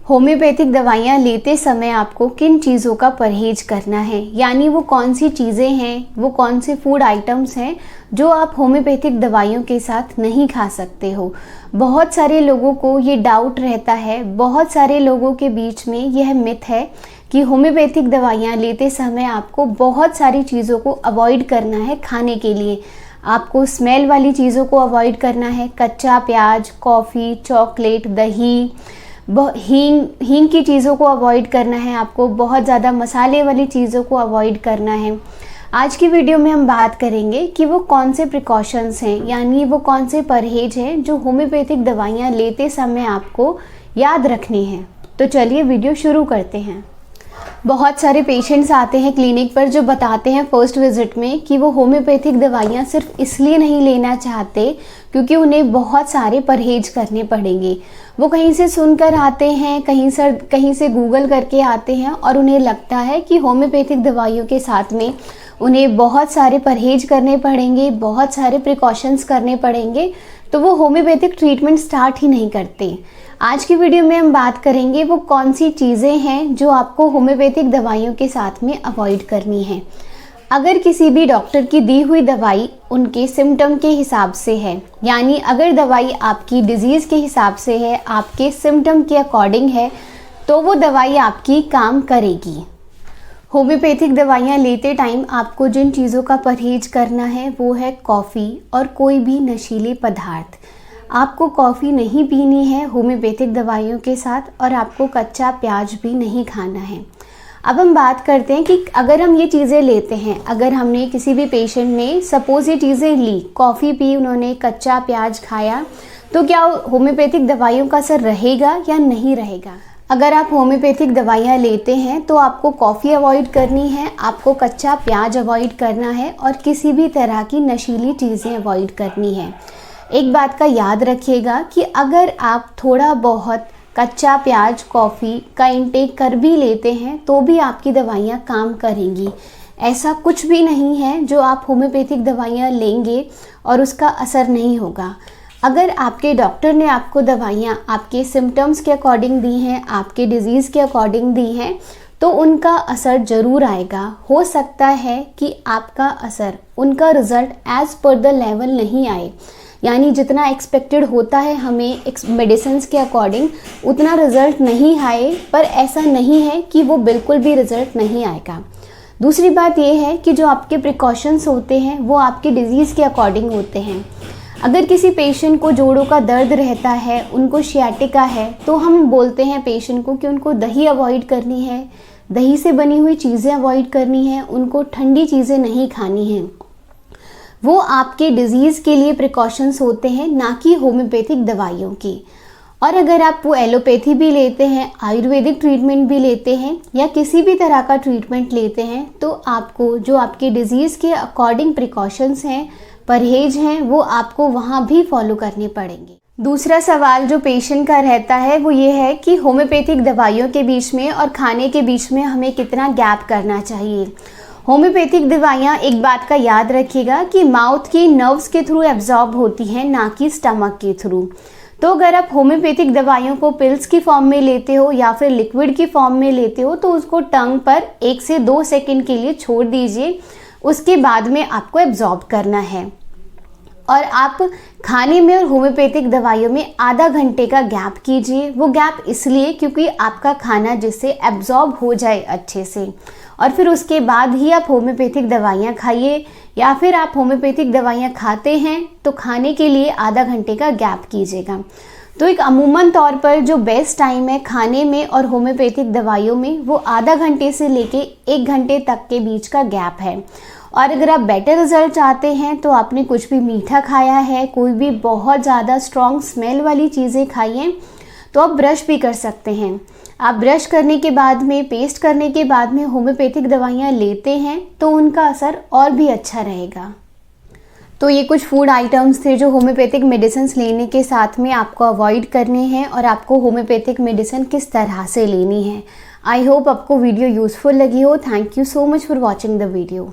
Homeopathic दवाइयाँ लेते समय आपको किन चीज़ों का परहेज करना है, यानी वो कौन सी चीज़ें हैं, वो कौन से फूड आइटम्स हैं जो आप होम्योपैथिक दवाइयों के साथ नहीं खा सकते हो। बहुत सारे लोगों को ये डाउट रहता है, बहुत सारे लोगों के बीच में यह मिथ है कि होम्योपैथिक दवाइयाँ लेते समय आपको बहुत सारी चीज़ों को अवॉइड करना है खाने के लिए। आपको स्मेल वाली चीज़ों को अवॉइड करना है, कच्चा प्याज, कॉफ़ी, चॉकलेट, दही, हींग की चीज़ों को अवॉइड करना है, आपको बहुत ज़्यादा मसाले वाली चीज़ों को अवॉइड करना है। आज की वीडियो में हम बात करेंगे कि वो कौन से प्रिकॉशंस हैं, यानी वो कौन से परहेज हैं जो होम्योपैथिक दवाइयाँ लेते समय आपको याद रखनी हैं। तो चलिए वीडियो शुरू करते हैं। बहुत सारे पेशेंट्स आते हैं क्लिनिक पर जो बताते हैं फर्स्ट विजिट में कि वो होम्योपैथिक दवाइयाँ सिर्फ इसलिए नहीं लेना चाहते क्योंकि उन्हें बहुत सारे परहेज करने पड़ेंगे। वो कहीं से सुनकर आते हैं, कहीं से गूगल करके आते हैं और उन्हें लगता है कि होम्योपैथिक दवाइयों के साथ में उन्हें बहुत सारे परहेज करने पड़ेंगे, बहुत सारे प्रिकॉशंस करने पड़ेंगे, तो वो होम्योपैथिक ट्रीटमेंट स्टार्ट ही नहीं करते। आज की वीडियो में हम बात करेंगे वो कौन सी चीज़ें हैं जो आपको होम्योपैथिक दवाइयों के साथ में अवॉइड करनी है। अगर किसी भी डॉक्टर की दी हुई दवाई उनके सिम्टम के हिसाब से है, यानी अगर दवाई आपकी डिजीज़ के हिसाब से है, आपके सिम्टम के अकॉर्डिंग है, तो वो दवाई आपकी काम करेगी। होम्योपैथिक दवाइयाँ लेते टाइम आपको जिन चीज़ों का परहेज करना है वो है कॉफ़ी और कोई भी नशीले पदार्थ। आपको कॉफ़ी नहीं पीनी है होम्योपैथिक दवाइयों के साथ और आपको कच्चा प्याज भी नहीं खाना है। अब हम बात करते हैं कि अगर हम ये चीज़ें लेते हैं, अगर हमने किसी भी पेशेंट ने सपोज़ ये चीज़ें ली, कॉफ़ी पी, उन्होंने कच्चा प्याज खाया, तो क्या होम्योपैथिक दवाइयों का असर रहेगा या नहीं रहेगा। अगर आप होम्योपैथिक दवाइयाँ लेते हैं तो आपको कॉफ़ी अवॉइड करनी है, आपको कच्चा प्याज अवॉइड करना है और किसी भी तरह की नशीली चीज़ें अवॉइड करनी है। एक बात का याद रखिएगा कि अगर आप थोड़ा बहुत कच्चा प्याज, कॉफ़ी का इंटेक कर भी लेते हैं तो भी आपकी दवाइयाँ काम करेंगी। ऐसा कुछ भी नहीं है जो आप होम्योपैथिक दवाइयाँ लेंगे और उसका असर नहीं होगा। अगर आपके डॉक्टर ने आपको दवाइयाँ आपके सिम्टम्स के अकॉर्डिंग दी हैं, आपके डिज़ीज़ के अकॉर्डिंग दी हैं, तो उनका असर ज़रूर आएगा। हो सकता है कि आपका असर, उनका result as per the level नहीं आए, यानी जितना एक्सपेक्टेड होता है हमें मेडिसिन्स के अकॉर्डिंग उतना रिज़ल्ट नहीं आए, पर ऐसा नहीं है कि वो बिल्कुल भी रिज़ल्ट नहीं आएगा। दूसरी बात ये है कि जो आपके प्रिकॉशंस होते हैं वो आपके डिज़ीज़ के अकॉर्डिंग होते हैं। अगर किसी पेशेंट को जोड़ों का दर्द रहता है, उनको शियाटिका है, तो हम बोलते हैं पेशेंट को कि उनको दही अवॉइड करनी है, दही से बनी हुई चीज़ें अवॉइड करनी है, उनको ठंडी चीज़ें नहीं खानी हैं। वो आपके डिज़ीज़ के लिए प्रिकॉशंस होते हैं, ना कि होम्योपैथिक दवाइयों की। और अगर आप वो एलोपैथी भी लेते हैं, आयुर्वेदिक ट्रीटमेंट भी लेते हैं या किसी भी तरह का ट्रीटमेंट लेते हैं, तो आपको जो आपके डिज़ीज़ के अकॉर्डिंग प्रिकॉशंस हैं, परहेज हैं, वो आपको वहाँ भी फॉलो करने पड़ेंगे। दूसरा सवाल जो पेशेंट का रहता है वो ये है कि होम्योपैथिक दवाइयों के बीच में और खाने के बीच में हमें कितना गैप करना चाहिए। होम्योपैथिक दवाइयाँ, एक बात का याद रखिएगा कि माउथ की नर्व्स के थ्रू एब्जॉर्ब होती हैं, ना कि स्टमक के थ्रू। तो अगर आप होम्योपैथिक दवाइयों को पिल्स की फॉर्म में लेते हो या फिर लिक्विड की फॉर्म में लेते हो तो उसको टंग पर 1 से 2 सेकंड के लिए छोड़ दीजिए, उसके बाद में आपको एब्जॉर्ब करना है। और आप खाने में और होम्योपैथिक दवाइयों में आधा घंटे का गैप कीजिए। वो गैप इसलिए क्योंकि आपका खाना जिससे एब्जॉर्ब हो जाए अच्छे से, और फिर उसके बाद ही आप होम्योपैथिक दवाइयाँ खाइए। या फिर आप होम्योपैथिक दवाइयाँ खाते हैं तो खाने के लिए आधा घंटे का गैप कीजिएगा। तो एक अमूमन तौर पर जो बेस्ट टाइम है खाने में और होम्योपैथिक दवाइयों में वो आधा घंटे से लेके 1 घंटे तक के बीच का गैप है। और अगर आप बेटर रिजल्ट चाहते हैं तो आपने कुछ भी मीठा खाया है, कोई भी बहुत ज़्यादा स्ट्रॉन्ग स्मेल वाली चीज़ें खाई हैं, तो आप ब्रश भी कर सकते हैं। आप ब्रश करने के बाद में, पेस्ट करने के बाद में होम्योपैथिक दवाइयाँ लेते हैं तो उनका असर और भी अच्छा रहेगा। तो ये कुछ फूड आइटम्स थे जो होम्योपैथिक मेडिसिन लेने के साथ में आपको अवॉइड करने हैं और आपको होम्योपैथिक मेडिसिन किस तरह से लेनी है। आई होप आपको वीडियो यूज़फुल लगी हो। Thank you so much for watching the video.